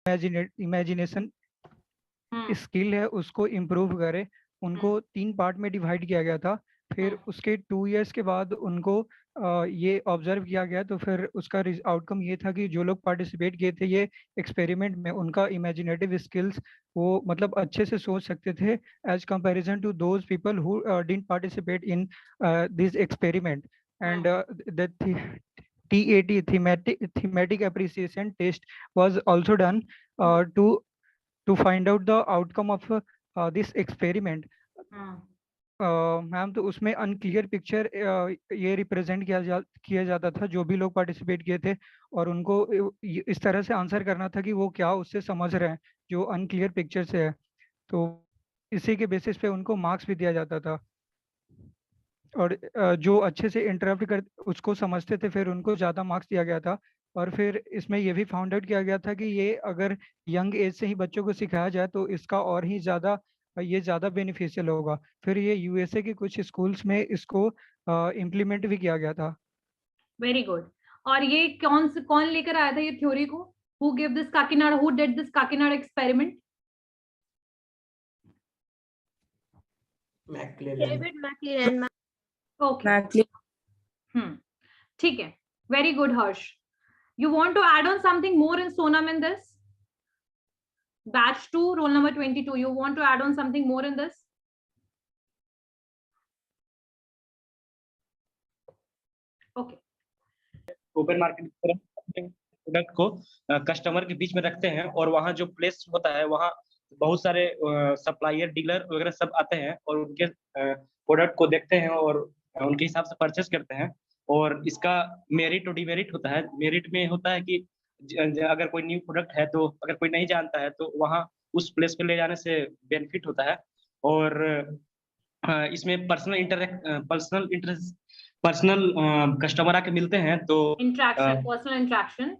Imagination skill है उसको improve करे। उनको 3 पार्ट में डिवाइड किया गया था। फिर उसके 2 इयर्स के बाद उनको ये ऑब्जर्व किया गया, तो फिर उसका आउटकम ये था कि जो लोग पार्टिसिपेट किए थे ये एक्सपेरिमेंट में, उनका इमेजिनेटिव स्किल्स वो मतलब अच्छे से सोच सकते थे as comparison to those people who didn't participate in this experiment. And the TAT thematic appreciation test was also done to find out the outcome of this experiment. Ma'am तो उसमें unclear picture ये represent किया जाता था जो भी लोग participate किए थे, और उनको इस तरह से आंसर करना था कि वो क्या उससे समझ रहे हैं जो अनक्लियर पिक्चर से है। तो इसी के बेसिस पे उनको मार्क्स भी दिया जाता था, और जो अच्छे से इंटरप्ट कर उसको समझते थे फिर उनको ज़्यादा मार्क्स दिया गया था। और फिर इसमें ये भी फाउंड आउट किया गया था कि ये अगर यंग एज से ही बच्चों को सिखाया जाए तो इसका और ही ज़्यादा बेनिफिशियल होगा। फिर ये USA के कुछ स्कूल्स में इसको इम्प्लीमेंट भी किया गया था। Very good. और ये कौन लेकर आया था ये थ्योरी को? Who give this Kakinada, who did this Kakinada experiment? David McLellan. Okay, ठीक है, very good Harsh. You want to add on something more in Sonam in this? Batch 2, roll number 22. You want to add on something more in this? Okay. Open market product को customer के बीच में रखते हैं, और वहाँ जो place होता है वहाँ बहुत सारे सप्लायर डीलर वगैरह सब आते हैं और उनके प्रोडक्ट को देखते हैं और उनके हिसाब से परचेस करते हैं। और इसका मेरिट और डिमेरिट होता है। मेरिट में होता है कि अगर कोई न्यू प्रोडक्ट है तो अगर कोई नहीं जानता है तो वहाँ उस प्लेस पे ले जाने से बेनिफिट होता है। और इसमें पर्सनल कस्टमर आके मिलते हैं तो पर्सनल इंटरेक्शन,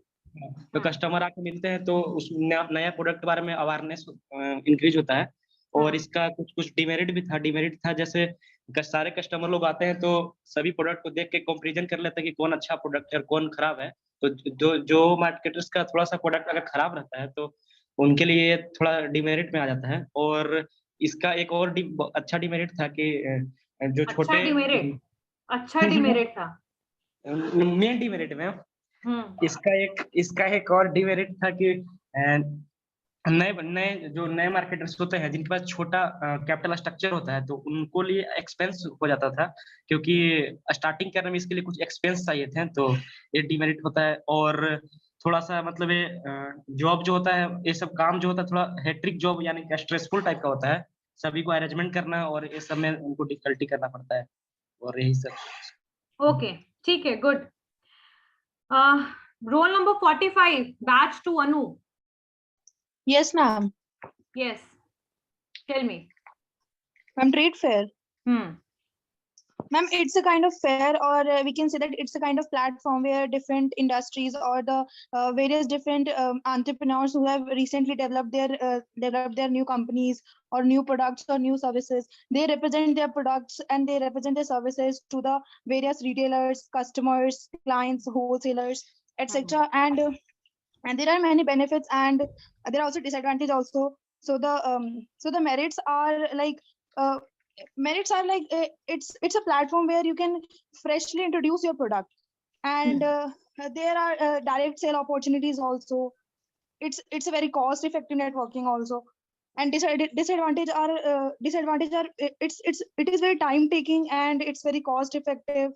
तो कस्टमर आके मिलते हैं तो उस नया प्रोडक्ट के बारे में अवेयरनेस इंक्रीज होता है। और इसका कुछ डिमेरिट भी था। डिमेरिट था जैसे सारे कस्टमर लोग आते हैं तो सभी प्रोडक्ट को देख के कंपैरिजन कर लेते हैं कि कौन अच्छा प्रोडक्ट है और कौन खराब है। तो जो मार्केटर्स का थोड़ा सा प्रोडक्ट अगर खराब रहता है तो उनके लिए थोड़ा डिमेरिट में आ जाता है। और इसका एक और अच्छा डिमेरिट था कि जो छोटे अच्छा डिमेरिट था मेन डिमेरिट में इसका एक और डिमेरिट था कि नए मार्केटर्स होते हैं जिनके पास छोटा कैपिटल स्ट्रक्चर होता है तो उनको लिए एक्सपेंस हो जाता था, क्योंकि स्टार्टिंग करने में इसके लिए कुछ एक्सपेंस चाहिए थे, तो ये डिमेरिट होता है। और थोड़ा सा मतलब ये जॉब जो होता है, ये सब काम जो होता है थोड़ा हेक्टिक जॉब यानी कि स्ट्रेसफुल टाइप का होता है, सभी को अरेंजमेंट करना और ये सब में उनको डिफिकल्टी करना पड़ता है और यही सब। ओके, ठीक है, good. Roll number 45, batch 2, Anu. Yes, ma'am. Yes, tell me. Ma'am, trade fair. Ma'am, it's a kind of fair, or we can say that it's a kind of platform where different industries or the various different entrepreneurs who have recently developed their new companies or new products or new services, they represent their products and they represent their services to the various retailers, customers, clients, wholesalers, etc. And there are many benefits and there are also disadvantages also. So the merits are like it's a platform where you can freshly introduce your product, and there are direct sale opportunities also. It's a very cost effective networking also. And disadvantage are it is very time taking and it's very cost effective,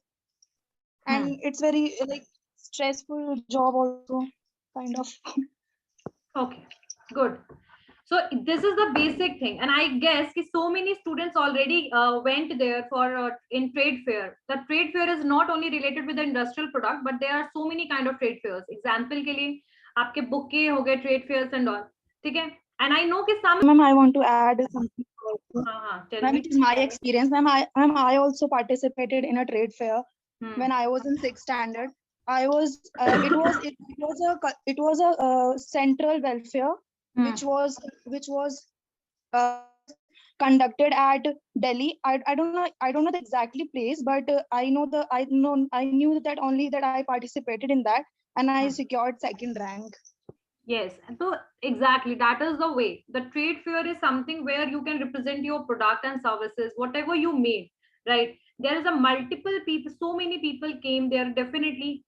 and it's very like stressful job also kind of. Okay, good. So this is the basic thing, and I guess कि so many students already went there for in trade fair. The trade fair is not only related with the industrial product, but there are so many kind of trade fairs. Example के लिए आपके book के हो गए trade fairs and all, ठीक है? And I know कि some. Ma'am, I want to add something also. Tell Ma'am, me. it is my experience. Ma'am, I also participated in a trade fair when I was in 6th standard. I was it was a central welfare which was conducted at Delhi. I don't know the exactly place, but I knew that only that I participated in that and I secured 2nd rank. Yes, so exactly that is the way. The trade fair is something where you can represent your product and services, whatever you made, right? There is a multiple people, so many people came there, definitely.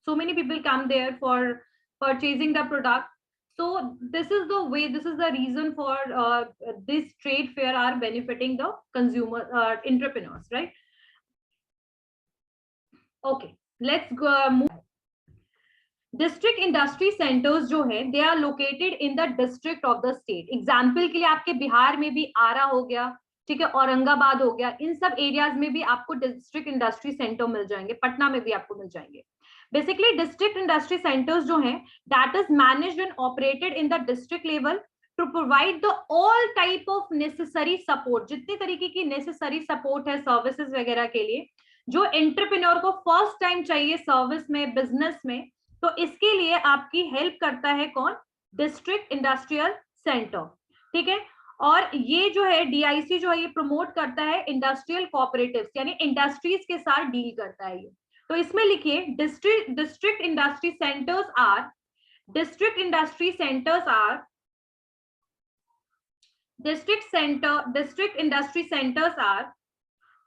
So many people come there for purchasing the product. So this is the way, this is the reason for this trade fair are benefiting the consumer entrepreneurs, right? Okay, let's go move. District industry centres जो है they are located in the district of the state. Example के लिए आपके बिहार में भी आरा हो गया, ठीक है, औरंगाबाद हो गया, इन सब एरियाज में भी आपको डिस्ट्रिक्ट इंडस्ट्री सेंटर मिल जाएंगे, पटना में भी आपको मिल जाएंगे. बेसिकली डिस्ट्रिक्ट इंडस्ट्री सेंटर्स जो है that is managed and operated in the district level to provide the all type of necessary support. जितने तरीके की नेसेसरी सपोर्ट है सर्विसेज वगैरह के लिए जो एंटरप्रेन्योर को फर्स्ट टाइम चाहिए सर्विस में, बिजनेस में, तो इसके लिए आपकी हेल्प करता है कौन? डिस्ट्रिक्ट इंडस्ट्रियल सेंटर, ठीक है. और ये जो है डीआईसी जो है ये प्रमोट करता है इंडस्ट्रियल कोऑपरेटिव्स, यानी इंडस्ट्रीज के साथ डील करता है ये. तो इसमें लिखिए district industry centres are district industry centres are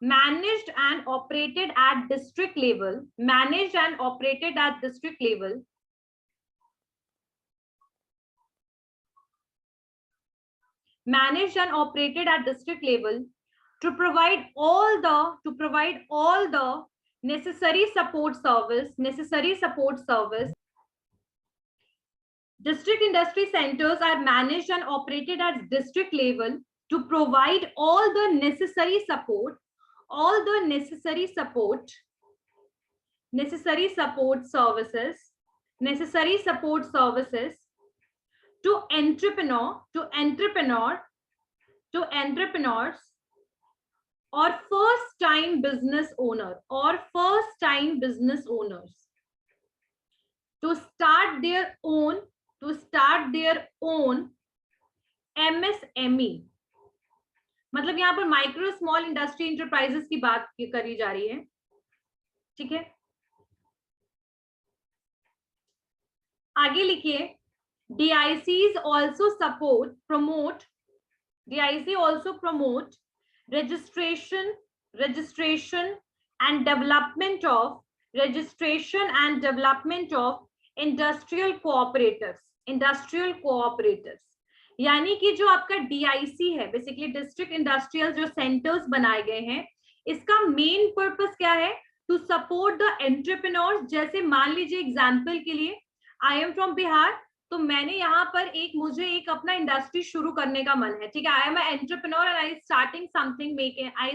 managed and operated at district level, managed and operated at district level, managed and operated at district level to provide all the necessary support service. District industry centers are managed and operated at district level to provide all the necessary support services to entrepreneurs or first time business owners to start their own MSME. मतलब यहाँ पर micro small industry enterprises की बात करी जा रही है, ठीक है. आगे लिखिए DICs also promote registration and development of industrial cooperatives. यानी कि जो आपका DIC है, बेसिकली डिस्ट्रिक्ट इंडस्ट्रियल जो सेंटर्स बनाए गए हैं, इसका मेन पर्पस क्या है? To support the entrepreneurs. जैसे मान लीजिए एग्जांपल के लिए आई एम फ्रॉम बिहार, तो मैंने यहाँ पर मुझे एक अपना इंडस्ट्री शुरू करने का मन है, ठीक है. I am an entrepreneur and I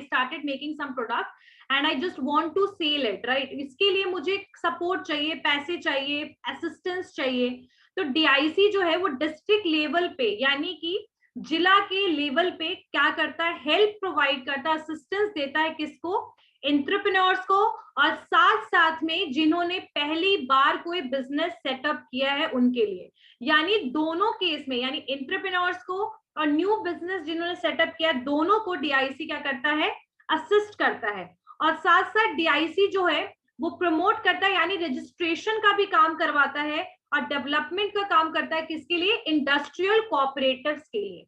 started making some product and I just want to sell it, right. इसके लिए मुझे सपोर्ट चाहिए, पैसे चाहिए, असिस्टेंस चाहिए. तो डीआईसी जो है वो डिस्ट्रिक्ट लेवल पे यानी कि जिला के लेवल पे क्या करता है? हेल्प प्रोवाइड करता है, असिस्टेंस देता है. किसको? एंटरप्रेन्योर्स को, और साथ साथ में जिन्होंने पहली बार कोई बिजनेस सेटअप किया है उनके लिए. यानी दोनों केस में, यानी एंटरप्रेन्योर्स को और न्यू बिजनेस जिन्होंने सेटअप किया, दोनों को डीआईसी क्या करता है? असिस्ट करता है. और साथ साथ डीआईसी जो है वो प्रमोट करता है, यानी रजिस्ट्रेशन का भी काम करवाता है और डेवलपमेंट का काम करता है. किसके लिए? इंडस्ट्रियल कोऑपरेटिव्स के लिए.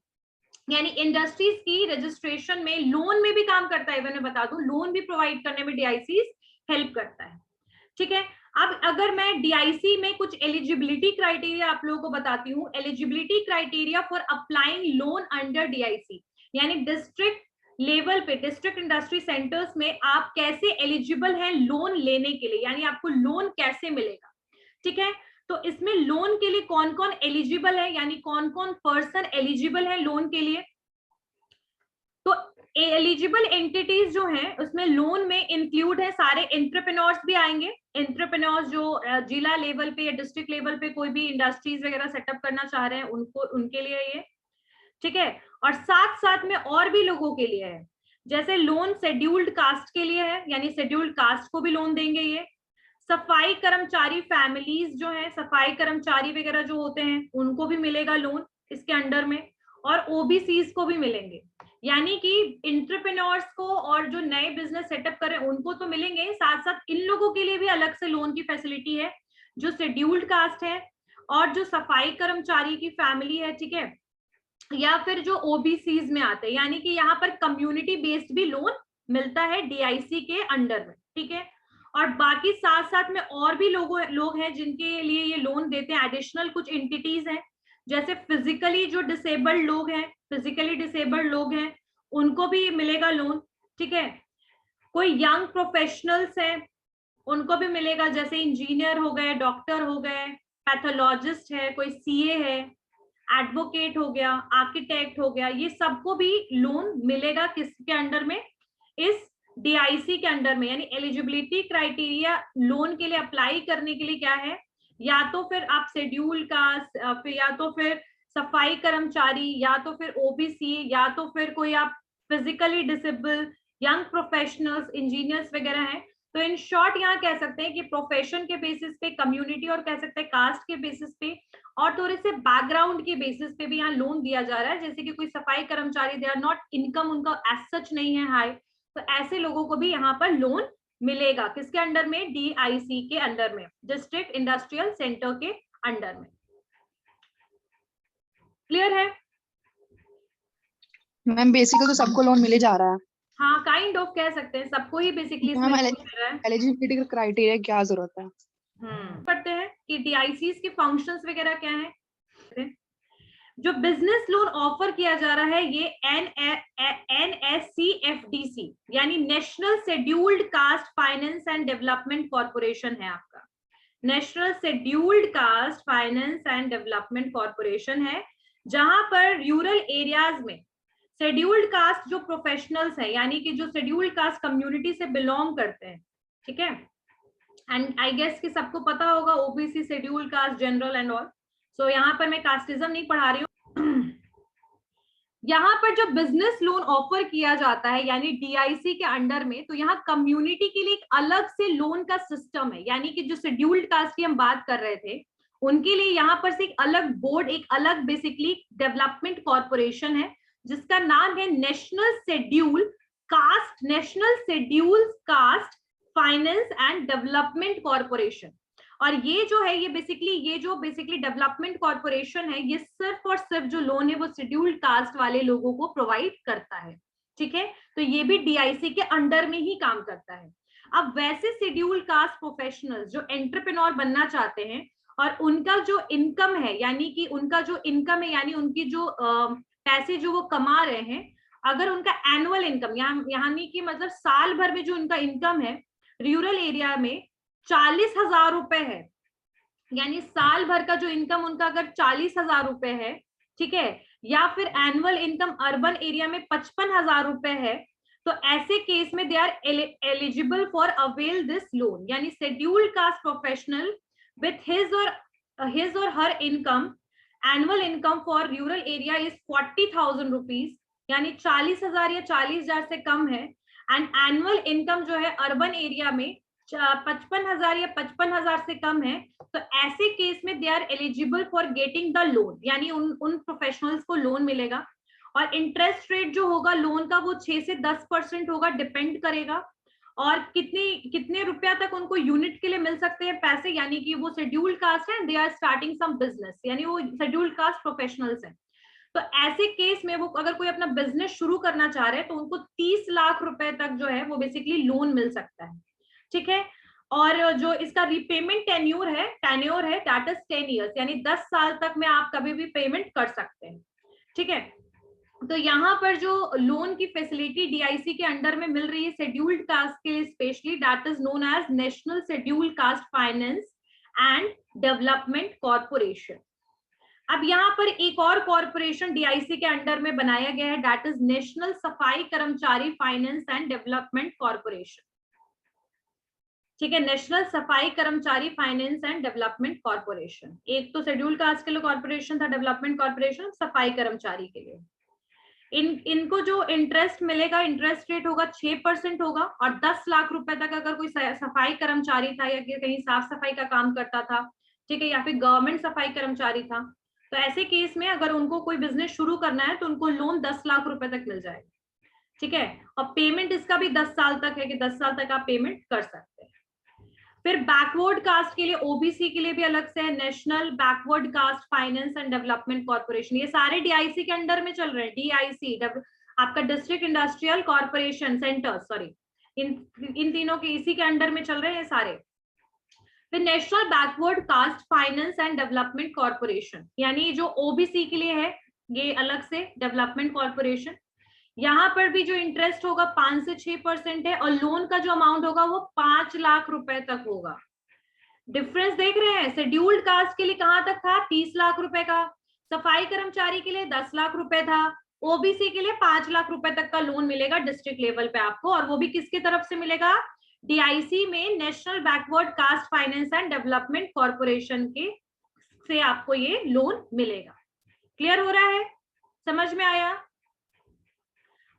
यानी इंडस्ट्रीज की रजिस्ट्रेशन में, लोन में भी काम करता है. मैं बता दूं, लोन भी प्रोवाइड करने में डीआईसी हेल्प करता है, ठीक है. अब अगर मैं डीआईसी में कुछ एलिजिबिलिटी क्राइटेरिया आप लोगों को बताती हूँ. Eligibility criteria for applying loan under DIC, यानी डिस्ट्रिक्ट लेवल पे डिस्ट्रिक्ट इंडस्ट्री सेंटर्स में आप कैसे एलिजिबल हैं लोन लेने के लिए, यानी आपको लोन कैसे मिलेगा, ठीक है. तो इसमें लोन के लिए कौन कौन एलिजिबल है, यानी कौन कौन पर्सन एलिजिबल है लोन के लिए. तो एलिजिबल एंटिटीज जो हैं उसमें लोन में इंक्लूड है सारे एंटरप्रेन्योर्स भी आएंगे. एंटरप्रेन्योर्स जो जिला लेवल पे या डिस्ट्रिक्ट लेवल पे कोई भी इंडस्ट्रीज वगैरह सेटअप करना चाह रहे हैं उनके लिए ये, ठीक है. और साथ साथ में और भी लोगों के लिए है. जैसे लोन शेड्यूल्ड कास्ट के लिए है, यानी शेड्यूल्ड कास्ट को भी लोन देंगे ये. सफाई कर्मचारी फैमिलीज जो है, सफाई कर्मचारी वगैरह जो होते हैं उनको भी मिलेगा लोन इसके अंडर में. और ओबीसीज को भी मिलेंगे. यानी कि एंटरप्रेन्योर्स को और जो नए बिजनेस सेटअप कर रहे हैं उनको तो मिलेंगे, साथ साथ इन लोगों के लिए भी अलग से लोन की फैसिलिटी है जो शेड्यूल्ड कास्ट है और जो सफाई कर्मचारी की फैमिली है, ठीक है, या फिर जो ओबीसीज में आते हैं, यानी कि यहाँ पर कम्युनिटी बेस्ड भी लोन मिलता है डीआईसी के अंडर में, ठीक है। और बाकी साथ साथ में और भी लोग हैं जिनके लिए ये लोन देते हैं, एडिशनल कुछ एंटिटीज हैं, जैसे फिजिकली जो डिसेबल्ड लोग हैं, उनको भी मिलेगा लोन, ठीक है। कोई यंग प्रोफेशनल्स हैं उनको भी मिलेगा, जैसे इंजीनियर हो गए, डॉक्टर हो गए, पैथोलॉजिस्ट है, कोई सीए है, एडवोकेट हो गया, आर्किटेक्ट हो गया, ये सबको भी लोन मिलेगा किसके अंडर में, इस डीआईसी के अंडर में। यानी एलिजिबिलिटी क्राइटेरिया लोन के लिए अप्लाई करने के लिए क्या है, या तो फिर आप शेड्यूल कास्ट, या तो फिर सफाई कर्मचारी, या तो फिर ओबीसी, या तो फिर कोई आप physically disable, young professionals, engineers वगैरह हैं। तो इन शॉर्ट यहाँ कह सकते हैं कि प्रोफेशन के बेसिस पे, कम्युनिटी और कह सकते हैं कास्ट के बेसिस पे, और थोड़े से बैकग्राउंड के बेसिस पे भी यहाँ लोन दिया जा रहा है। जैसे कि कोई सफाई कर्मचारी, दे आर नॉट, इनकम उनका एज सच नहीं है हाई, तो ऐसे लोगों को भी यहाँ पर लोन मिलेगा किसके अंडर में, डीआईसी के अंडर में, डिस्ट्रिक्ट इंडस्ट्रियल सेंटर के अंडर में। क्लियर है मैम? बेसिकली तो सबको लोन मिले जा रहा है। हाँ, काइंड ऑफ कह सकते हैं, सबको ही बेसिकली इसमें मिल रहा है। एलिजिबिलिटी क्राइटेरिया क्या जरूरत है? पढ़ते हैं कि डीआईसीज के फंक्शंस वगैरह क्या हैं। जो बिजनेस लोन ऑफर किया जा रहा है ये NSCFDC यानी national scheduled caste finance and development corporation है आपका। National scheduled caste finance and development corporation है, जहां पर रूरल एरियाज में शेड्यूल्ड कास्ट जो प्रोफेशनल्स हैं, यानी कि जो शेड्यूल्ड कास्ट कम्युनिटी से बिलोंग करते हैं, ठीक है, एंड आई गेस कि सबको पता होगा OBC, scheduled caste, general and all. So यहाँ पर मैं कास्टिज्म नहीं पढ़ा रही हूँ। यहाँ पर जो बिजनेस लोन ऑफर किया जाता है यानी डीआईसी के अंडर में, तो यहाँ कम्युनिटी के लिए एक अलग से लोन का सिस्टम है, यानी कि जो शेड्यूल्ड कास्ट की हम बात कर रहे थे उनके लिए यहाँ पर से एक अलग बोर्ड, एक अलग बेसिकली डेवलपमेंट कॉर्पोरेशन है जिसका नाम है national schedule caste finance and development corporation. और ये जो है ये बेसिकली डेवलपमेंट कॉर्पोरेशन है, ये सिर्फ और सिर्फ जो लोन है वो शेड्यूल्ड कास्ट वाले लोगों को प्रोवाइड करता है, ठीक है। तो ये भी डीआईसी के अंडर में ही काम करता है। अब वैसे शेड्यूल्ड कास्ट प्रोफेशनल्स जो एंटरप्रेन्योर बनना चाहते हैं और उनका जो इनकम है, यानी कि उनकी जो पैसे जो वो कमा रहे हैं, अगर उनका एनुअल इनकम यानी कि मतलब साल भर में जो उनका इनकम है रूरल एरिया में 40,000 रुपए है, यानी साल भर का जो इनकम उनका अगर 40,000 रुपए है, ठीक है, या फिर एनुअल इनकम अर्बन एरिया में 55,000 रुपए है, तो ऐसे केस में they are eligible for avail this loan. यानी scheduled caste professional with his और her income, annual income for rural area is 40,000 rupees, यानी 40,000 या 40,000 से कम है, एंड एनुअल इनकम जो है अर्बन एरिया में 55,000 या 55,000 से कम है, तो ऐसे केस में they are eligible for getting the loan, यानी उन प्रोफेशनल्स को लोन मिलेगा। और इंटरेस्ट रेट जो होगा लोन का वो 6 से 10% होगा, डिपेंड करेगा, और कितने रुपया तक उनको यूनिट के लिए मिल सकते हैं पैसे, यानी कि वो शेड्यूल्ड कास्ट है, they are starting some business, यानी वो शेड्यूल्ड कास्ट प्रोफेशनल्स हैं। तो ऐसे केस में वो अगर कोई अपना बिजनेस शुरू करना चाह रहे हैं तो उनको 30 लाख रुपए तक जो है वो बेसिकली लोन मिल सकता है, ठीक है। और जो इसका रीपेमेंट टेन्योर है दैट इज 10 इयर्स, यानी 10 साल तक में आप कभी भी पेमेंट कर सकते हैं, ठीक है। तो यहाँ पर जो लोन की फैसिलिटी डीआईसी के अंडर में मिल रही है शेड्यूल्ड कास्ट के लिए specially, that is known as national scheduled caste finance and development corporation. अब यहाँ पर एक और कॉर्पोरेशन डीआईसी के अंडर में बनाया गया है, दैट इज नेशनल सफाई कर्मचारी फाइनेंस एंड डेवलपमेंट कॉर्पोरेशन, ठीक है, नेशनल सफाई कर्मचारी फाइनेंस एंड डेवलपमेंट कॉर्पोरेशन। एक तो शेड्यूल्ड कास्ट के लिए कॉर्पोरेशन था, डेवलपमेंट कॉर्पोरेशन सफाई कर्मचारी के लिए। इनको जो इंटरेस्ट मिलेगा, इंटरेस्ट रेट होगा 6% होगा, और 10 लाख रुपए तक अगर कोई सफाई कर्मचारी था या कहीं साफ सफाई का काम करता था, ठीक है, या फिर गवर्नमेंट सफाई कर्मचारी था, तो ऐसे केस में अगर उनको कोई बिजनेस शुरू करना है तो उनको लोन 10 लाख रुपए तक मिल जाएगा, ठीक है। और पेमेंट इसका भी 10 साल तक है कि 10 साल तक आप पेमेंट कर सकते हैं। फिर बैकवर्ड कास्ट के लिए, ओबीसी के लिए भी अलग से है national backward caste finance and development corporation. ये सारे डीआईसी के अंडर में चल रहे हैं। डीआईसी आपका district industrial corporation centre, sorry, इन तीनों के इसी के अंडर में चल रहे हैं सारे। फिर national backward caste finance and development corporation, यानी जो ओबीसी के लिए है ये अलग से डेवलपमेंट कॉर्पोरेशन। यहाँ पर भी जो इंटरेस्ट होगा 5 से 6% है, और लोन का जो अमाउंट होगा वो 5 लाख रुपए तक होगा। डिफरेंस देख रहे हैं? शेड्यूल्ड कास्ट के लिए कहाँ तक था? 30 लाख रुपए का, सफाई कर्मचारी के लिए 10 लाख रुपए था, ओबीसी के लिए 5 लाख रुपए तक का लोन मिलेगा डिस्ट्रिक्ट लेवल पे आपको, और वो भी किसकी तरफ से मिलेगा? डीआईसी में national backward caste finance and development corporation के से आपको ये लोन मिलेगा। क्लियर हो रहा है? समझ में आया?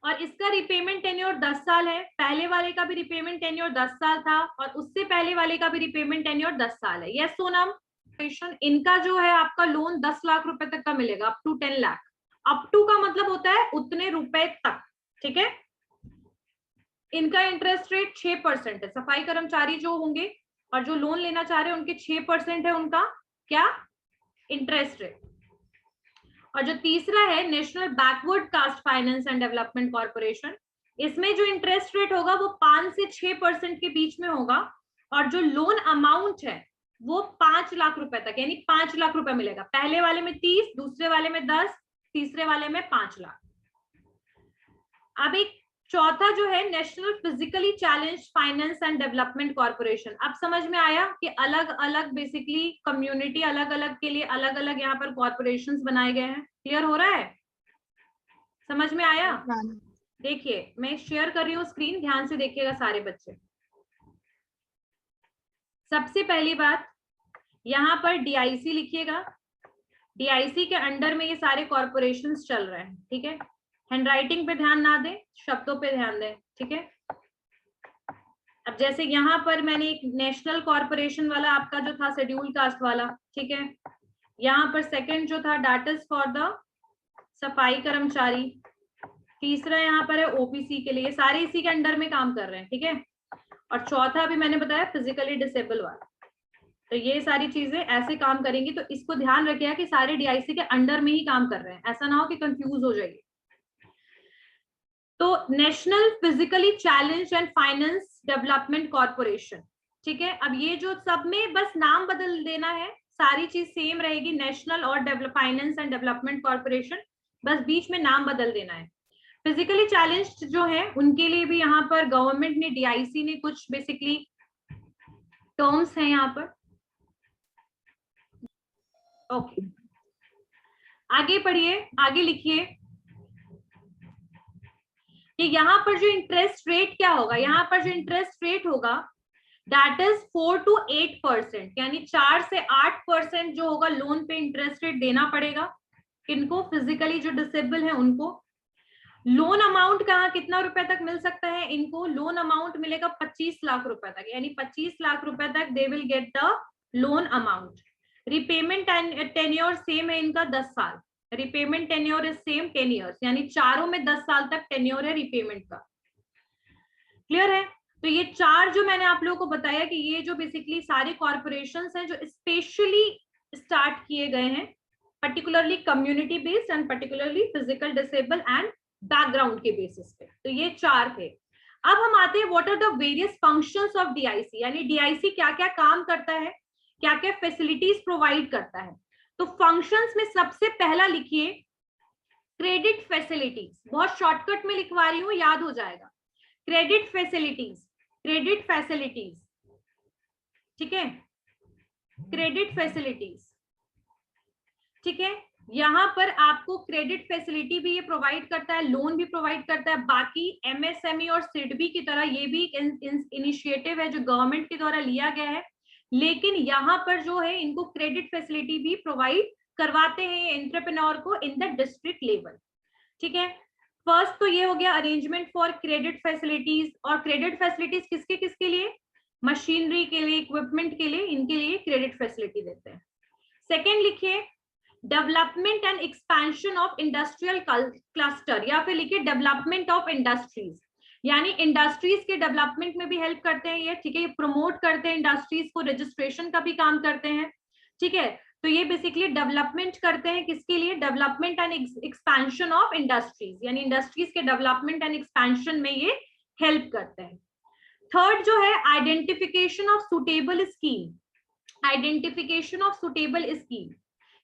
और इसका रिपेमेंट टेन्योर 10 साल है। पहले वाले का भी रिपेमेंट टेन्योर 10 साल था, और उससे पहले वाले का भी रिपेमेंट टेन्योर 10 साल है। यस सोनम? इनका जो है आपका लोन 10 लाख रुपए तक का मिलेगा, up to 10 lakh. Up to का मतलब होता है उतने रुपए तक, ठीक है। इनका इंटरेस्ट रेट 6% है। सफाई कर्मचारी जो होंगे और जो लोन लेना चाह रहे हैं उनके 6% है उनका क्या इंटरेस्ट रेट। और जो तीसरा है national backward caste finance and development corporation, इसमें जो इंटरेस्ट रेट होगा वो 5 से 6% के बीच में होगा, और जो लोन अमाउंट है वो 5 लाख रुपए तक, यानी 5 लाख रुपए मिलेगा। पहले वाले में 30, दूसरे वाले में 10, तीसरे वाले में 5 लाख। अब एक चौथा जो है national physically challenged finance and development corporation. अब समझ में आया कि अलग अलग बेसिकली कम्युनिटी अलग अलग के लिए अलग अलग यहाँ पर कॉर्पोरेशंस बनाए गए हैं। क्लियर हो रहा है? समझ में आया? देखिए मैं शेयर कर रही हूँ स्क्रीन, ध्यान से देखिएगा सारे बच्चे। सबसे पहली बात यहाँ पर डीआईसी लिखिएगा। डीआईसी के अंडर में ये सारे कॉर्पोरेशंस चल रहे हैं, ठीक है। हैंडराइटिंग पे ध्यान ना दें, शब्दों पे ध्यान दें, ठीक है। अब जैसे यहाँ पर मैंने एक नेशनल कॉर्पोरेशन वाला आपका जो था शेड्यूल कास्ट वाला, ठीक है। यहाँ पर सेकंड जो था डाटस फॉर द सफाई कर्मचारी, तीसरा यहाँ पर है ओबीसी के लिए, सारे इसी के अंडर में काम कर रहे हैं, ठीक है। और चौथा भी मैंने बताया फिजिकली डिसेबल वाला। तो ये सारी चीजें ऐसे काम करेंगी, तो इसको ध्यान रखिएगा कि सारे डीआईसी के अंडर में ही काम कर रहे हैं, ऐसा ना हो कि कंफ्यूज हो जाइए। तो national physically challenge and finance development corporation, ठीक है। अब ये जो सब में बस नाम बदल देना है, सारी चीज सेम रहेगी, नेशनल और फाइनेंस एंड डेवलपमेंट कॉर्पोरेशन, बस बीच में नाम बदल देना है। फिजिकली चैलेंज्ड जो है उनके लिए भी यहाँ पर गवर्नमेंट ने, डीआईसी ने कुछ बेसिकली टर्म्स हैं यहाँ पर। ओके, आगे पढ़िए, आगे लिखिए कि यहाँ पर जो इंटरेस्ट रेट क्या होगा। यहाँ पर जो इंटरेस्ट रेट होगा दैट इज 4 to 8%, यानी 4 से 8% जो होगा लोन पे इंटरेस्ट रेट देना पड़ेगा। किनको? फिजिकली जो डिसेबल है उनको। लोन अमाउंट कहाँ कितना रुपए तक मिल सकता है इनको? लोन अमाउंट मिलेगा 25 लाख रुपए तक, यानी 25 लाख रुपए तक they will get the loan amount. Repayment tenure same है इनका 10 साल। Repayment tenure is same 10 years, यानी चारों में 10 साल तक टेन्योर है रिपेमेंट का। क्लियर है? तो ये चार जो मैंने आप लोगों को बताया कि ये जो बेसिकली सारे कॉर्पोरेशंस हैं जो स्पेशली स्टार्ट किए गए हैं, particularly community based and particularly physical disable and background के बेसिस पे, तो ये चार थे। अब हम आते हैं what are the various functions of DIC, यानी डीआईसी क्या क्या काम करता है, क्या क्या फैसिलिटीज प्रोवाइड करता है। तो फंक्शंस में सबसे पहला लिखिए क्रेडिट फैसिलिटीज, बहुत शॉर्टकट में लिखवा रही हूं, याद हो जाएगा। क्रेडिट फैसिलिटीज, क्रेडिट फैसिलिटीज, ठीक है, क्रेडिट फैसिलिटीज, ठीक है। यहाँ पर आपको क्रेडिट फैसिलिटी भी ये प्रोवाइड करता है, लोन भी प्रोवाइड करता है। बाकी एमएसएमई और सिडबी की तरह ये भी इनिशिएटिव है जो गवर्नमेंट के द्वारा लिया गया है, लेकिन यहाँ पर जो है इनको क्रेडिट फैसिलिटी भी प्रोवाइड करवाते हैं एंटरप्रेन्योर को इन द डिस्ट्रिक्ट लेवल, ठीक है। फर्स्ट तो ये हो गया अरेंजमेंट फॉर क्रेडिट फैसिलिटीज, और क्रेडिट फैसिलिटीज किसके किसके लिए? मशीनरी के लिए, इक्विपमेंट के लिए, इनके लिए क्रेडिट फैसिलिटी देते हैं। सेकेंड लिखिए development and expansion of industrial cluster, या फिर लिखिए डेवलपमेंट ऑफ इंडस्ट्रीज। यानी इंडस्ट्रीज के डेवलपमेंट में भी हेल्प करते हैं ये, ठीक है, ये प्रमोट करते हैं इंडस्ट्रीज को, रजिस्ट्रेशन का भी काम करते हैं, ठीक है। तो ये बेसिकली डेवलपमेंट करते हैं किसके लिए, development and expansion of industries, यानी इंडस्ट्रीज के डेवलपमेंट एंड एक्सपेंशन में ये हेल्प करते हैं। थर्ड जो है identification of suitable scheme, identification of suitable scheme,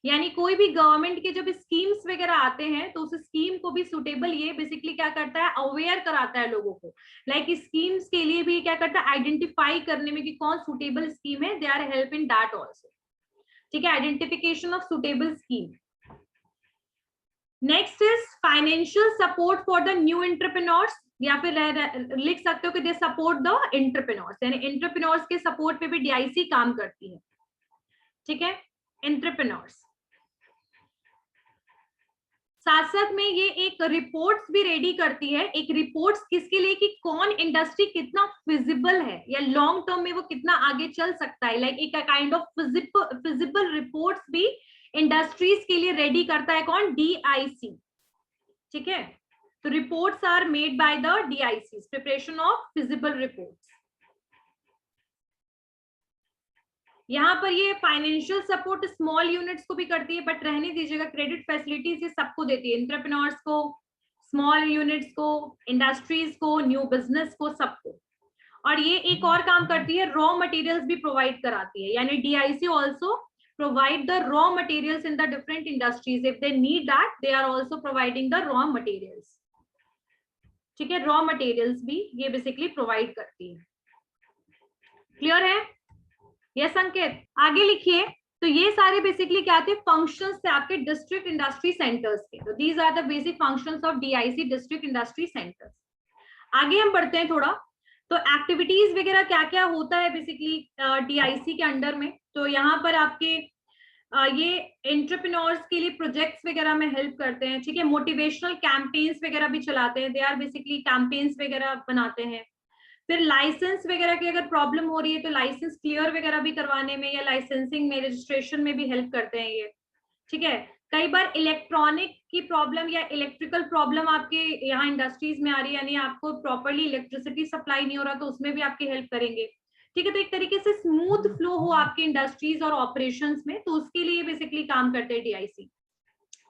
यानी कोई भी गवर्नमेंट के जब स्कीम्स वगैरह आते हैं तो उस स्कीम को भी सुटेबल, ये बेसिकली क्या करता है, अवेयर कराता है लोगों को, लाइक स्कीम्स के लिए भी क्या करता है, आइडेंटिफाई करने में कि कौन सुटेबल स्कीम है, they are help in that also, ठीक है, identification of suitable scheme. Next is financial support for the new entrepreneurs, या फिर लिख सकते हो कि दे सपोर्ट द एंटरप्रेन्योर्स, यानी एंटरप्रेन्योर्स के सपोर्ट पे भी डीआईसी काम करती है, ठीक है, एंटरप्रेन्योर्स। साथ साथ में ये एक रिपोर्ट्स भी रेडी करती है, एक रिपोर्ट्स किसके लिए, कि कौन इंडस्ट्री कितना फिजिबल है या लॉन्ग टर्म में वो कितना आगे चल सकता है, लाइक एक काइंड ऑफ फिजिबल रिपोर्ट्स भी इंडस्ट्रीज के लिए रेडी करता है कौन, डीआईसी, ठीक है। तो reports are made by the DIC, preparation of feasible reports. यहाँ पर ये फाइनेंशियल सपोर्ट स्मॉल यूनिट्स को भी करती है, बट रहने दीजिएगा, क्रेडिट फैसिलिटीज ये सबको देती है, एंटरप्रेन्योर्स को, स्मॉल यूनिट्स को, इंडस्ट्रीज को, न्यू बिजनेस को, सबको। और ये एक और काम करती है, रॉ मटेरियल्स भी प्रोवाइड कराती है, यानी DIC also provide the raw materials in the different industries, if they need that they are also providing the raw materials, ठीक है, रॉ मटेरियल्स भी ये बेसिकली प्रोवाइड करती है। क्लियर है? यस अंकित, आगे लिखिए। तो ये सारे बेसिकली क्या थे, फंक्शंस थे आपके डिस्ट्रिक्ट इंडस्ट्री सेंटर्स के। तो these are the basic functions of DIC, district industry centres. आगे हम बढ़ते हैं थोड़ा, तो एक्टिविटीज वगैरह क्या क्या होता है बेसिकली डीआईसी के अंडर में। तो यहाँ पर आपके ये एंटरप्रेन्योर्स के लिए प्रोजेक्ट्स वगैरह में हेल्प करते हैं, ठीक है, मोटिवेशनल कैंपेन्स वगैरह भी चलाते हैं, दे आर बेसिकली कैंपेन्स वगैरह बनाते हैं। फिर लाइसेंस वगैरह की अगर प्रॉब्लम हो रही है तो लाइसेंस क्लियर वगैरह भी करवाने में या लाइसेंसिंग में, रजिस्ट्रेशन में भी हेल्प करते हैं ये, ठीक है। कई बार इलेक्ट्रॉनिक की प्रॉब्लम या इलेक्ट्रिकल प्रॉब्लम आपके यहाँ इंडस्ट्रीज में आ रही है, यानी आपको प्रॉपरली इलेक्ट्रिसिटी सप्लाई नहीं हो रहा, तो उसमें भी आपकी हेल्प करेंगे, ठीक है। तो एक तरीके से स्मूथ फ्लो हो आपके इंडस्ट्रीज और ऑपरेशंस में, तो उसके लिए बेसिकली काम करते हैं डीआईसी,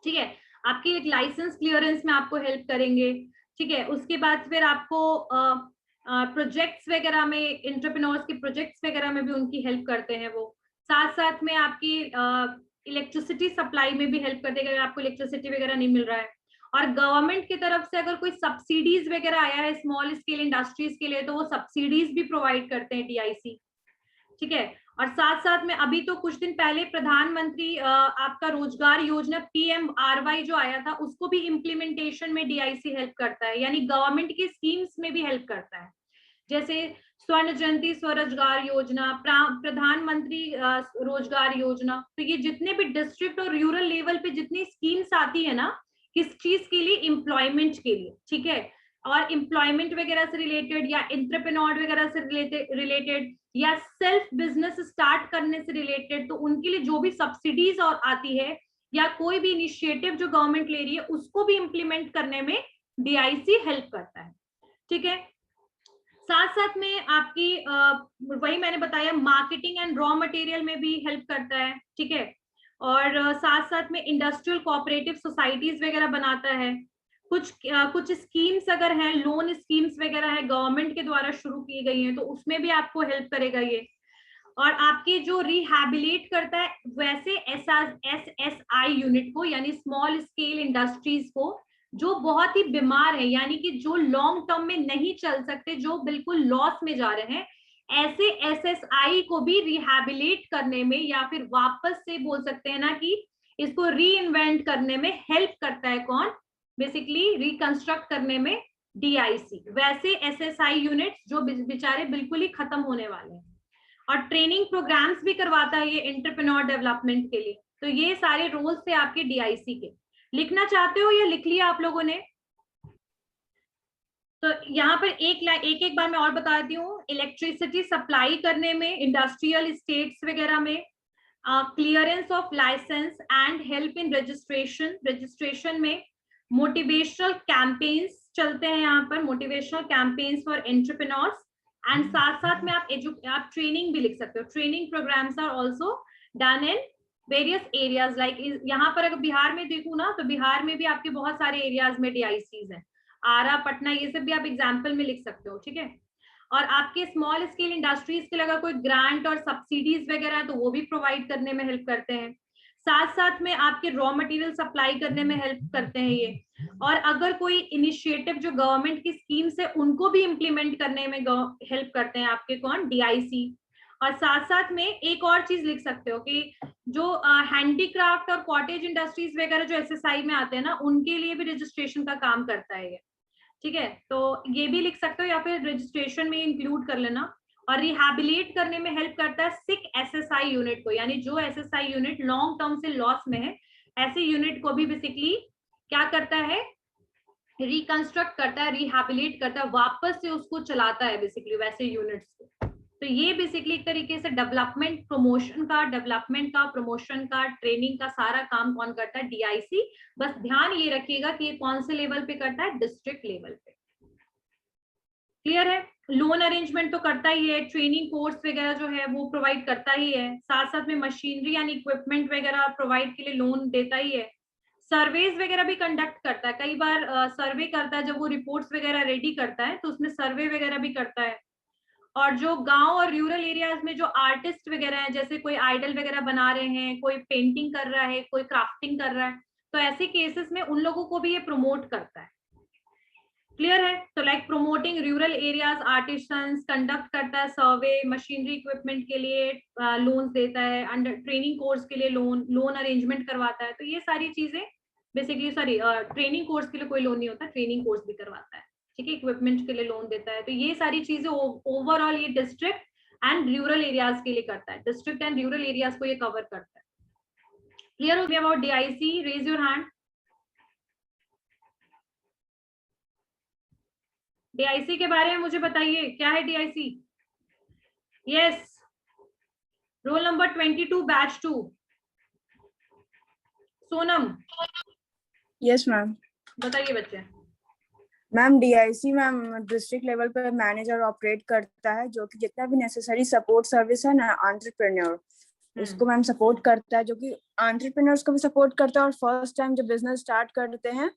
ठीक है। आपकी एक लाइसेंस क्लियरेंस में आपको हेल्प करेंगे, ठीक है। उसके बाद फिर आपको प्रोजेक्ट्स वगैरह में, एंटरप्रेन्योर्स के प्रोजेक्ट्स वगैरह में भी उनकी हेल्प करते हैं वो। साथ साथ में आपकी इलेक्ट्रिसिटी सप्लाई में भी हेल्प करते हैं, अगर आपको इलेक्ट्रिसिटी वगैरह नहीं मिल रहा है। और गवर्नमेंट की तरफ से अगर कोई सब्सिडीज वगैरह आया है स्मॉल स्केल इंडस्ट्रीज के लिए, तो वो सब्सिडीज भी प्रोवाइड करते हैं डीआईसी, ठीक है। और साथ साथ में अभी तो कुछ दिन पहले प्रधानमंत्री आपका रोजगार योजना PMRY जो आया था, उसको भी इम्प्लीमेंटेशन में डीआईसी हेल्प करता है, यानी गवर्नमेंट की स्कीम्स में भी हेल्प करता है, जैसे स्वर्ण जयंती स्वरोजगार योजना, प्रधानमंत्री रोजगार योजना। तो ये जितने भी डिस्ट्रिक्ट और रूरल लेवल पे जितनी स्कीम्स आती है ना, किस चीज के लिए, एम्प्लॉयमेंट के लिए, ठीक है। और एम्प्लॉयमेंट वगैरह से रिलेटेड या एंटरप्रेन्योर वगैरह से रिलेटेड या सेल्फ बिजनेस स्टार्ट करने से रिलेटेड, तो उनके लिए जो भी सब्सिडीज और आती है या कोई भी इनिशिएटिव जो गवर्नमेंट ले रही है, उसको भी इम्प्लीमेंट करने में डीआईसी हेल्प करता है, ठीक है। साथ साथ में आपकी वही मैंने बताया, मार्केटिंग एंड रॉ मटेरियल में भी हेल्प करता है, ठीक है। और साथ साथ में इंडस्ट्रियल कोऑपरेटिव सोसाइटीज वगैरह बनाता है। कुछ स्कीम्स अगर हैं, लोन स्कीम्स वगैरह है गवर्नमेंट के द्वारा शुरू की गई हैं, तो उसमें भी आपको हेल्प करेगा ये। और आपके जो रिहैबिलिट करता है वैसे SSI यूनिट को, यानी स्मॉल स्केल इंडस्ट्रीज को, जो बहुत ही बीमार है, यानी कि जो लॉन्ग टर्म में नहीं चल सकते, जो बिल्कुल लॉस में जा रहे हैं, ऐसे SSI को भी रिहैबिलिट करने में या फिर वापस से बोल सकते हैं ना कि इसको री इन्वेंट करने में हेल्प करता है कौन, बेसिकली रिकंस्ट्रक्ट करने में डीआईसी। वैसे SSI यूनिट्स जो बेचारे बिल्कुल ही खत्म होने वाले हैं। और ट्रेनिंग प्रोग्राम्स भी करवाता है ये एंटरप्रेन्योर डेवलपमेंट के लिए। तो ये सारे रोल्स थे आपके डीआईसी के। लिखना चाहते हो या लिख लिया आप लोगों ने? तो यहाँ पर एक बार मैं और बता देती हूँ, इलेक्ट्रिसिटी सप्लाई करने में, इंडस्ट्रियल स्टेट्स वगैरह में, clearance of licence and help in registration में, मोटिवेशनल कैंपेन्स, चलते हैं यहाँ पर, motivational campaigns for entrepreneurs, and साथ साथ में आप ट्रेनिंग भी लिख सकते हो। Training programmes are also done in various areas, like यहाँ पर अगर बिहार में देखूँ ना, तो बिहार में भी आपके बहुत सारे एरियाज में DICs हैं, आरा, पटना, ये सब भी आप एग्जाम्पल में लिख सकते हो, ठीक है। और आपके स्मॉल स्केल इंडस्ट्रीज के लिए अगर कोई ग्रांट और सब्सिडीज वगैरह है तो वो भी प्रोवाइड करने में हेल्प करते हैं। साथ साथ में आपके रॉ मटेरियल सप्लाई करने में हेल्प करते हैं ये। और अगर कोई इनिशिएटिव जो गवर्नमेंट की स्कीम्स है उनको भी इम्प्लीमेंट करने में हेल्प करते हैं आपके कौन, DIC। और साथ साथ में एक और चीज लिख सकते हो कि जो हैंडीक्राफ्ट और कॉटेज इंडस्ट्रीज वगैरह जो SSI में आते हैं ना, उनके लिए भी रजिस्ट्रेशन का काम करता है ये, ठीक है। तो ये भी लिख सकते हो या फिर रजिस्ट्रेशन में इंक्लूड कर लेना। और रिहैबिलिट करने में हेल्प करता है सिक SSI यूनिट को, यानी जो SSI यूनिट लॉन्ग टर्म से लॉस में है, ऐसे यूनिट को भी बेसिकली क्या करता है, रिकंस्ट्रक्ट करता है, रिहैबिलिट करता है, वापस से उसको चलाता है बेसिकली वैसे यूनिट्स को। तो ये बेसिकली एक तरीके से डेवलपमेंट प्रमोशन का ट्रेनिंग का सारा काम कौन करता है, DIC। बस ध्यान ये रखिएगा कि ये कौन से लेवल पे करता है, डिस्ट्रिक्ट लेवल पे। क्लियर है। लोन अरेंजमेंट तो करता ही है, ट्रेनिंग कोर्स वगैरह जो है वो प्रोवाइड करता ही है, साथ साथ में मशीनरी एंड इक्विपमेंट वगैरह प्रोवाइड के लिए लोन देता ही है। सर्वेज वगैरह भी कंडक्ट करता है, कई बार सर्वे करता है, जब वो रिपोर्ट्स वगैरह रेडी करता है तो उसमें सर्वे वगैरह भी करता है। और जो गांव और रूरल एरियाज में जो आर्टिस्ट वगैरह हैं, जैसे कोई आइडल वगैरह बना रहे हैं, कोई पेंटिंग कर रहा है, कोई क्राफ्टिंग कर रहा है, तो ऐसे केसेस में उन लोगों को भी ये प्रमोट करता है। क्लियर है। तो like promoting rural areas artisans, conduct करता है सर्वे, मशीनरी इक्विपमेंट के लिए लोन्स देता है, अंडर ट्रेनिंग कोर्स के लिए लोन अरेंजमेंट करवाता है। तो ये सारी चीजें बेसिकली, ट्रेनिंग कोर्स के लिए कोई लोन नहीं होता, ट्रेनिंग कोर्स भी करवाता है, ठीक है, इक्विपमेंट के लिए लोन देता है। तो ये सारी चीजें ओवरऑल ये डिस्ट्रिक्ट एंड रूरल एरियाज के लिए करता है, डिस्ट्रिक्ट एंड रूरल एरियाज को ये कवर करता है। क्लियर हो गया about DIC? Raise your hand. DIC के बारे में मुझे बताइए, क्या है DIC? Yes, roll number 22 batch 2, Sonam. Yes ma'am. बताइए बच्चे। Ma'am DIC ma'am district level पर मैनेजर ऑपरेट करता है, जो कि जितना भी नेसेसरी सपोर्ट सर्विस है ना एंटरप्रेन्योर, उसको मैम सपोर्ट करता है, जो कि एंटरप्रेन्योर्स को भी सपोर्ट करता है। और फर्स्ट टाइम जब बिजनेस स्टार्ट करते हैं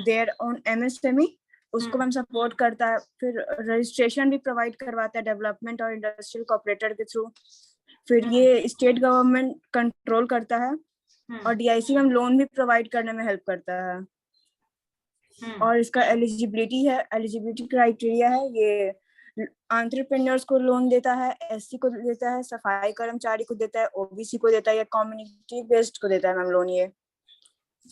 देयर ओन MSME, उसको मैम सपोर्ट करता है। फिर रजिस्ट्रेशन भी प्रोवाइड करवाता है डेवलपमेंट और इंडस्ट्रियल कोऑपरेटर के थ्रू। फिर ये स्टेट गवर्नमेंट कंट्रोल करता है। और DIC मैम लोन भी प्रोवाइड करने में हेल्प करता है। और इसका एलिजिबिलिटी क्राइटेरिया है, ये एंटरप्रेन्योर्स को लोन देता है, SC को देता है, सफाई कर्मचारी को देता है, OBC को देता है, या कम्युनिटी बेस्ड को देता है मैम लोन ये।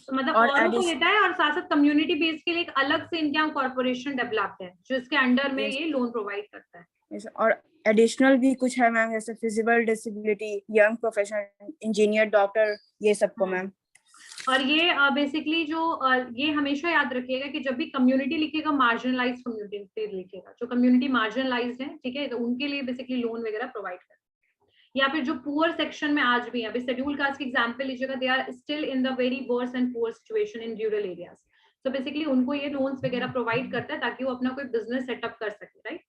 तो मतलब औरों को देता है, और साथ साथ कम्युनिटी बेस्ड के लिए एक अलग से इनका कॉर्पोरेशन डेवलप्ड है जो इसके अंडर में ये लोन प्रोवाइड करता है। और एडिशनल भी कुछ है मैम, जैसे feasible disability, young professional, engineer, doctor, ये सबको मैम। और ये बेसिकली जो ये हमेशा याद रखिएगा कि जब भी कम्युनिटी लिखेगा, मार्जिनलाइज्ड कम्युनिटी लिखेगा, जो कम्युनिटी मार्जिनलाइज्ड है, ठीक है, तो उनके लिए बेसिकली लोन वगैरह प्रोवाइड करता है। या फिर जो पुअर सेक्शन में आज भी है, अभी शेड्यूल कास्ट की एग्जांपल लीजिएगा, they are still in the very worse and poor situation in rural areas. तो बेसिकली उनको ये लोन्स वगैरह प्रोवाइड करता है ताकि वो अपना कोई बिजनेस सेटअप कर सके, राइट?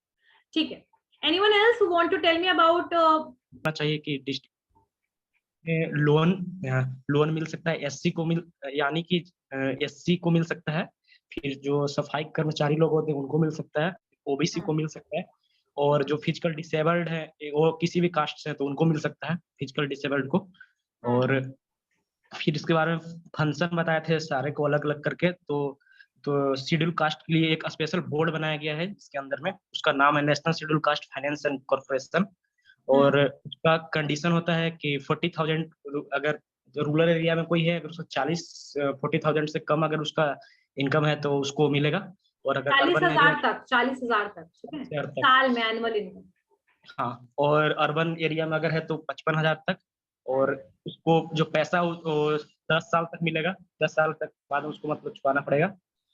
ठीक है। Anyone else who want to tell me about चाहिए कि लोन मिल सकता है, SC को यानी कि SC को मिल सकता है। फिर जो सफाई कर्मचारी लोग होते हैं उनको मिल सकता है, OBC को मिल सकता है, और जो फिजिकल डिसेबल्ड है वो किसी भी कास्ट से है तो उनको मिल सकता है, फिजिकल डिसेबल्ड को। और फिर इसके बारे में फंक्शन बताए थे सारे को अलग अलग करके। तो शेड्यूल कास्ट के लिए एक स्पेशल बोर्ड बनाया गया है इसके अंदर में, उसका नाम है national schedule caste finance and corporation. और उसका कंडीशन होता है कि 40,000 अगर रूरल एरिया में कोई है, अगर उसका 40,000 से कम अगर उसका इनकम है तो उसको मिलेगा। और अगर 40,000 तक, 40,000 तक, ठीक है, साल में एनुअल इनकम। हाँ, और अर्बन एरिया में अगर है तो 55,000 तक। और उसको जो पैसा 10 साल तक मिलेगा, 10 साल तक बाद उसको मतलब चुकाना पड़ेगा।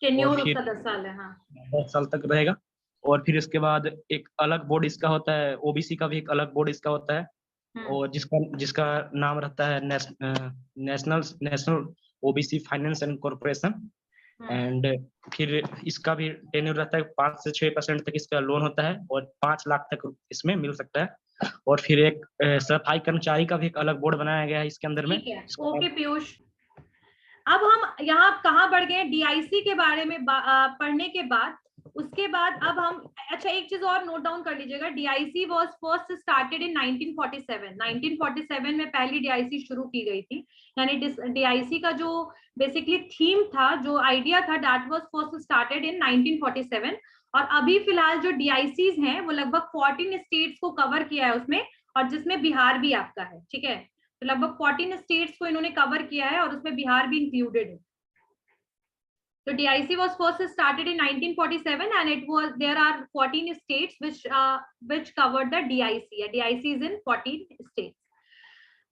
टेन्योर उसका 10 साल है। हाँ, 10 साल तक रहेगा। और फिर इसके बाद एक अलग बोर्ड इसका होता है, OBC का भी एक अलग बोर्ड इसका होता है, और जिसका नाम रहता है national OBC finance and corporation. And फिर इसका भी टेन्योर रहता है, 5 से 6% तक इसका लोन होता है और 5 लाख तक इसमें मिल सकता है। और फिर एक सफाई कर्मचारी का भी एक अलग बोर्ड बनाया गया है इसके अंदर में। ठीक है, ओके पीयूष। अब हम यहाँ कहाँ बढ़ गए, डीआईसी के बारे में पढ़ने के बाद, उसके बाद अब हम, अच्छा एक चीज और नोट डाउन कर लीजिएगा, DIC was first started in 1947। 1947 में पहली डीआईसी शुरू की गई थी। यानी डीआईसी का जो बेसिकली थीम था, जो आइडिया था, that was first started in 1947। और अभी फिलहाल जो डीआईसीज हैं वो लगभग 14 स्टेट्स को कवर किया है उसमें, और जिसमें बिहार भी आपका है। ठीक है, तो लगभग 14 स्टेट्स को इन्होंने कवर किया है और उसमें बिहार भी इंक्लूडेड है। तो DIC was first started in 1947 and it was, there are 14 states which covered the DIC. DIC is in 14 states.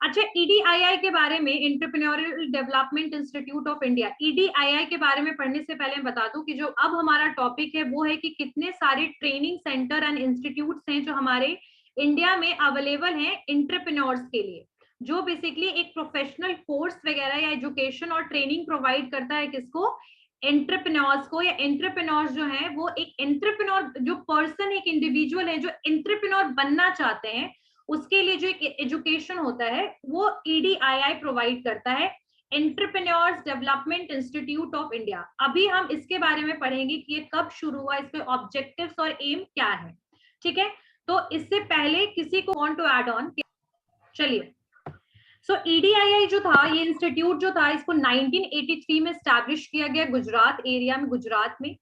अच्छा, EDII के बारे में, entrepreneurial development institute of India, EDII के बारे में पढ़ने से पहले मैं बता दूं कि जो अब हमारा टॉपिक है वो है कि कितने सारे ट्रेनिंग सेंटर एंड इंस्टीट्यूट्स हैं जो हमारे इंडिया में अवेलेबल हैं एंटरप्रेन्योर्स के लिए, जो बेसिकली एक प्रोफेशनल कोर्स वगैरह या एजुकेशन और ट्रेनिंग प्रोवाइड करता है किसको, एंटरप्रेन्योर्स को। या एंटरप्रेन्योर्स जो है वो एक एंटरप्रेन्योर जो पर्सन, एक इंडिविजुअल है जो एंटरप्रेन्योर बनना चाहते हैं, उसके लिए जो एक एजुकेशन होता है वो EDII प्रोवाइड करता है, entrepreneurs development institute of India. अभी हम इसके बारे में पढ़ेंगे कि ये कब शुरू हुआ, इसके ऑब्जेक्टिव्स और एम क्या है। ठीक है, तो इससे पहले किसी को वांट टू ऐड ऑन? चलिए, सो EDII जो था, ये इंस्टीट्यूट जो था, इसको 1983 में स्टैब्लिश किया गया गुजरात एरिया में, गुजरात में।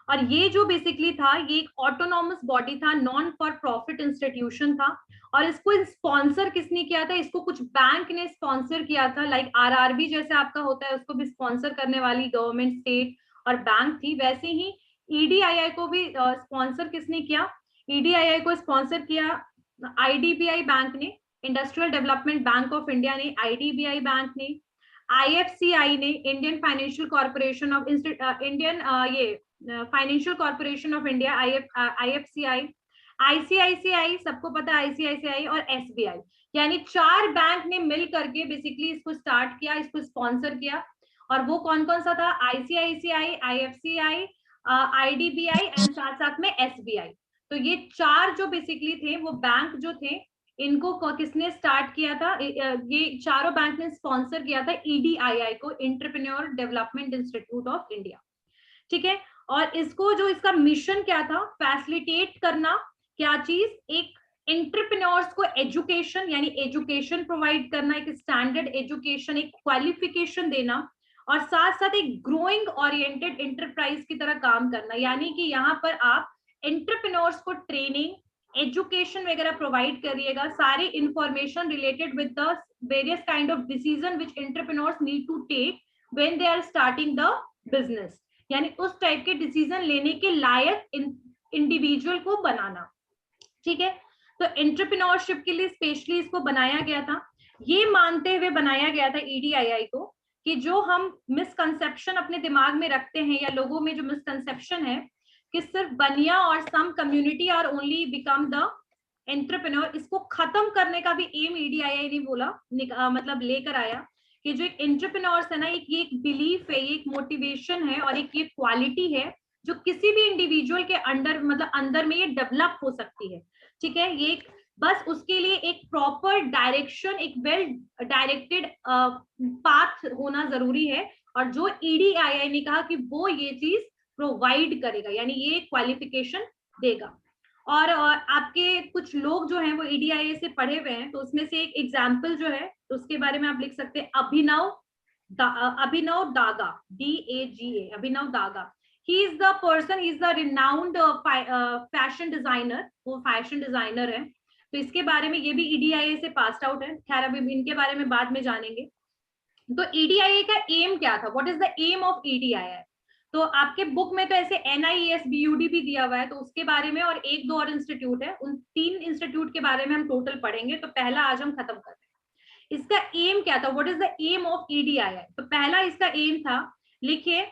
और ये जो बेसिकली था, ये एक ऑटोनॉमस बॉडी था, नॉन फॉर प्रॉफिट इंस्टीट्यूशन था। और इसको स्पॉन्सर किसने किया था? इसको कुछ बैंक ने स्पॉन्सर किया था, लाइक RRB जैसे आपका होता है, उसको भी स्पॉन्सर करने वाली गवर्नमेंट, स्टेट और बैंक थी। वैसे ही EDII को भी स्पॉन्सर किसने किया? EDII को स्पॉन्सर किया IDBI बैंक ने, industrial development bank of India ने, IDBI बैंक ने, IFCI ने, Indian financial corporation of Indian financial corporation of India, IFCI, ICICI, सबको पता है ICICI, और SBI। यानी 4 बैंक ने मिल करके बेसिकली इसको स्टार्ट किया, इसको स्पॉन्सर किया। और वो कौन कौन सा था? ICICI, IFCI, IDBI एंड साथ साथ में SBI। तो ये 4 जो बेसिकली थे, वो बैंक जो थे, इनको किसने स्टार्ट किया था? ये चारों बैंक ने स्पॉन्सर किया था EDII को, entrepreneur development institute of India. ठीक है, और इसको जो इसका मिशन क्या था? फैसिलिटेट करना, क्या चीज? एक एंटरप्रेन्योर्स को एजुकेशन, यानी एजुकेशन प्रोवाइड करना, एक स्टैंडर्ड एजुकेशन, एक क्वालिफिकेशन देना, और साथ साथ एक ग्रोइंग ओरिएंटेड एंटरप्राइज की तरह काम करना। यानी कि यहाँ पर आप एंटरप्रेन्योर्स को ट्रेनिंग, एजुकेशन वगैरह प्रोवाइड करिएगा, सारी information related with the various kind of decision which entrepreneurs need to take when they are starting the business. यानी उस टाइप के डिसीजन लेने के लायक इंडिविजुअल को बनाना। ठीक है, तो एंटरप्रेन्योरशिप के लिए स्पेशली इसको बनाया गया था। ये मानते हुए बनाया गया था EDII को कि जो हम मिसकंसेप्शन अपने दिमाग में रखते हैं, या लोगों में जो मिसकंसेप्शन है कि सिर्फ बनिया और some community are only become the entrepreneur, इसको खत्म करने का भी एम EDII ने बोला, मतलब लेकर आया कि जो एक एंटरप्रेन्योर्स है ना, ये एक बिलीफ है, ये एक मोटिवेशन है, और एक ये क्वालिटी है जो किसी भी इंडिविजुअल के अंडर, मतलब अंदर में ये डेवलप हो सकती है। ठीक है, ये बस उसके लिए एक प्रॉपर डायरेक्शन, एक वेल डायरेक्टेड पाथ होना जरूरी है, और जो EDII ने कहा कि वो ये चीज प्रोवाइड करेगा, यानी ये क्वालिफिकेशन देगा। और आपके कुछ लोग जो हैं वो EDII से पढ़े हुए हैं, तो उसमें से एक एग्जाम्पल जो है, तो उसके बारे में आप लिख सकते हैं अभिनव दागा, DAGA, Abhinav Daga. He is the person, he is the renowned fashion designer, वो फैशन डिजाइनर है। तो इसके बारे में, ये भी EDII से पास आउट है। खैर अभी इनके बारे में बाद में जानेंगे। तो EDII का एम क्या था? What is the aim of EDII? तो आपके बुक में तो ऐसे NIES-BUD भी दिया हुआ है, तो उसके बारे में, और 1-2 और इंस्टीट्यूट है, उन 3 इंस्टीट्यूट के बारे में हम टोटल पढ़ेंगे। तो पहला आज हम खत्म कर रहे हैं। इसका एम क्या था? What is the aim of EDII? तो पहला इसका एम था, लिखिए,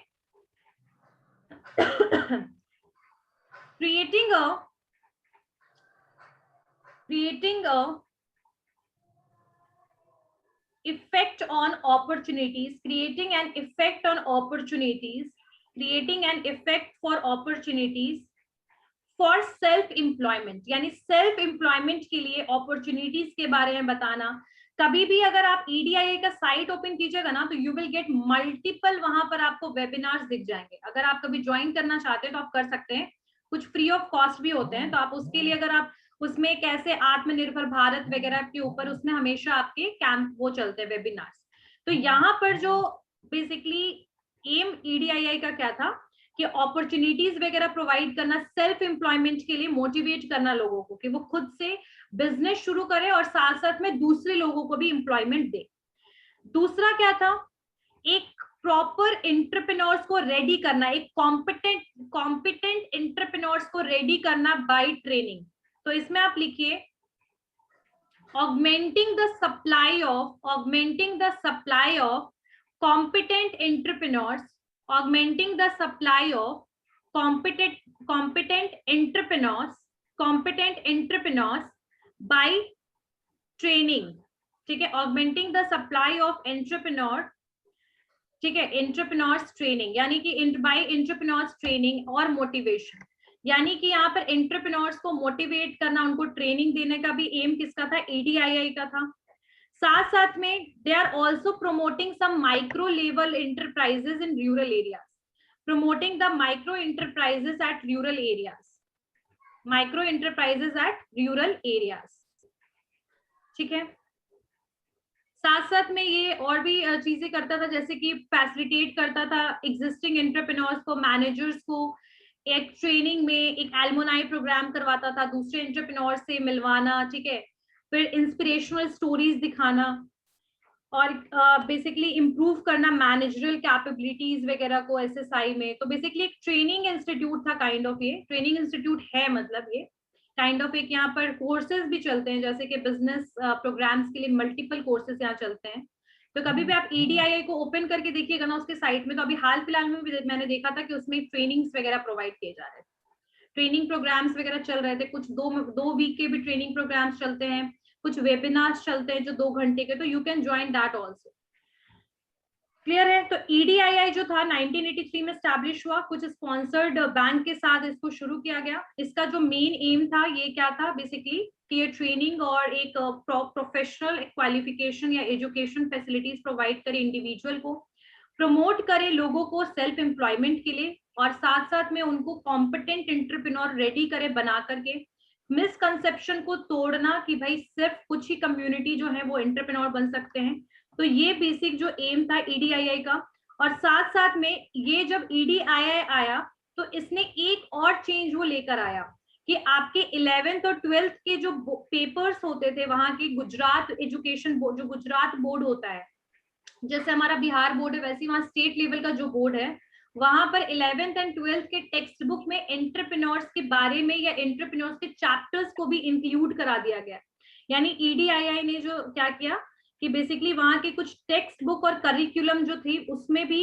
creating a effect on opportunities, creating an effect on opportunities creating an effect for opportunities for self employment, यानी सेल्फ एम्प्लॉयमेंट के लिए अपॉर्चुनिटीज के बारे में बताना। कभी भी अगर आप EDIA का साइट ओपन कीजिएगा ना, तो यू विल गेट मल्टीपल, वहां पर आपको वेबिनार्स दिख जाएंगे। अगर आप कभी ज्वाइन करना चाहते हैं तो आप कर सकते हैं, कुछ फ्री ऑफ कॉस्ट भी होते हैं, तो आप उसके लिए अगर आप उसमें कैसे आत्मनिर्भर भारत वगैरह के ऊपर उसमें हमेशा आपके कैंप वो चलते हैं, वेबिनार्स। तो यहाँ पर जो बेसिकली एम EDIA का क्या था कि अपॉर्चुनिटीज वगैरह प्रोवाइड करना, सेल्फ एम्प्लॉयमेंट के लिए मोटिवेट करना लोगों को कि वो खुद से बिजनेस शुरू करे और साथ साथ में दूसरे लोगों को भी एम्प्लॉयमेंट दे। दूसरा क्या था, एक प्रॉपर एंटरप्रेन्योर्स को रेडी करना, एक कॉम्पिटेंट एंटरप्रेन्योर्स को रेडी करना बाय ट्रेनिंग। तो इसमें आप लिखिए augmenting the supply of competent entrepreneurs, augmenting the supply of competent entrepreneurs by training, ठीक है, augmenting the supply of entrepreneurs, ठीक है, entrepreneurs training, यानी कि by entrepreneurs training और motivation, यानी कि यहाँ पर entrepreneurs को मोटिवेट करना, उनको ट्रेनिंग देने का भी एम किसका था, EDIA का था। साथ साथ में they are also promoting some micro level enterprises in rural areas, promoting the micro enterprises at rural areas, micro enterprises at rural areas, ठीक है। साथ साथ में ये और भी चीजें करता था, जैसे कि फैसिलिटेट करता था एग्जिस्टिंग एंटरप्रेन्योर्स को, मैनेजर्स को एक ट्रेनिंग में एक एल्मोनाई प्रोग्राम करवाता था, दूसरे एंटरप्रेन्योर्स से मिलवाना, ठीक है, फिर इंस्पिरेशनल स्टोरीज दिखाना और बेसिकली इम्प्रूव करना मैनेजरल कैपेबिलिटीज वगैरह को SSI में। तो बेसिकली एक ट्रेनिंग इंस्टीट्यूट था, काइंड ऑफ ये ट्रेनिंग इंस्टीट्यूट है, मतलब ये काइंड ऑफ एक यहाँ पर कोर्सेज भी चलते हैं, जैसे कि बिजनेस प्रोग्राम्स के लिए मल्टीपल कोर्सेज यहाँ चलते हैं। तो कभी भी आप EDIA को ओपन करके देखिएगा ना उसके साइट में, तो अभी हाल फिलहाल में भी मैंने देखा था कि उसमें ट्रेनिंग्स वगैरह प्रोवाइड किए जा रहे थे, ट्रेनिंग प्रोग्राम्स वगैरह चल रहे थे, कुछ दो वीक के भी ट्रेनिंग प्रोग्राम्स चलते हैं, कुछ वेबिनार्स चलते हैं जो 2 घंटे के, तो you can join that also. Clear है? तो EDIA जो था 1983 में स्टैब्लिश हुआ, कुछ स्पॉन्सर्ड बैंक के साथ इसको शुरू किया गया। इसका जो मेन एम था ये क्या था बेसिकली कि ये ट्रेनिंग और एक प्रोफेशनल क्वालिफिकेशन या एजुकेशन फैसिलिटीज प्रोवाइड करे इंडिविजुअल को, प्रमोट करे लोगों को सेल्फ एम्प्लॉयमेंट के लिए, और साथ साथ में उनको कॉम्पिटेंट एंटरप्रेन्योर रेडी करे बना करके, मिसकंसेप्शन को तोड़ना कि भाई सिर्फ कुछ ही कम्युनिटी जो है वो एंटरप्रेन्योर बन सकते हैं। तो ये बेसिक जो एम था EDIA का। और साथ साथ में ये जब EDIA आया तो इसने एक और चेंज वो लेकर आया कि आपके 11th और 12th के जो पेपर्स होते थे वहां के गुजरात एजुकेशन बोर्ड, जो गुजरात बोर्ड होता है, जैसे हमारा बिहार बोर्ड है वैसे वहां स्टेट लेवल का जो बोर्ड है, वहां पर 11th एंड 12th के टेक्स्ट बुक में एंटरप्रेन्योर्स के बारे में या एंटरप्रेन्योर्स के चैप्टर्स को भी इंक्लूड करा दिया गया। यानी EDIA ने जो क्या किया कि बेसिकली वहां के कुछ टेक्स्ट बुक और करिकुलम जो थी उसमें भी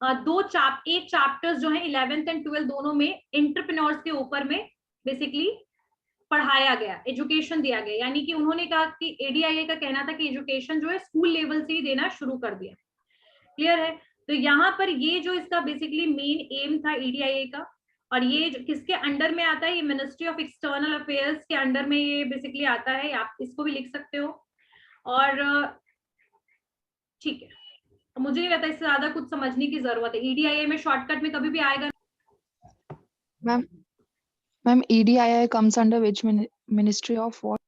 एक चैप्टर्स जो है 11th एंड 12th दोनों में एंटरप्रेन्योर्स के ऊपर में बेसिकली पढ़ाया गया, एजुकेशन दिया गया। यानी कि उन्होंने कहा कि EDIA का कहना था कि एजुकेशन जो है स्कूल लेवल से ही देना शुरू कर दिया। क्लियर है? तो यहाँ पर ये जो इसका बेसिकली मेन एम था EDIA का, और ये किसके अंडर में आता है, ये मिनिस्ट्री ऑफ एक्सटर्नल अफेयर्स के अंडर में ये बेसिकली आता है, आप इसको भी लिख सकते हो। और ठीक है, मुझे नहीं लगता इससे ज्यादा कुछ समझने की जरूरत है। EDIA में शॉर्टकट में कभी भी आएगा। Ma'am EDIA comes under which ministry of what?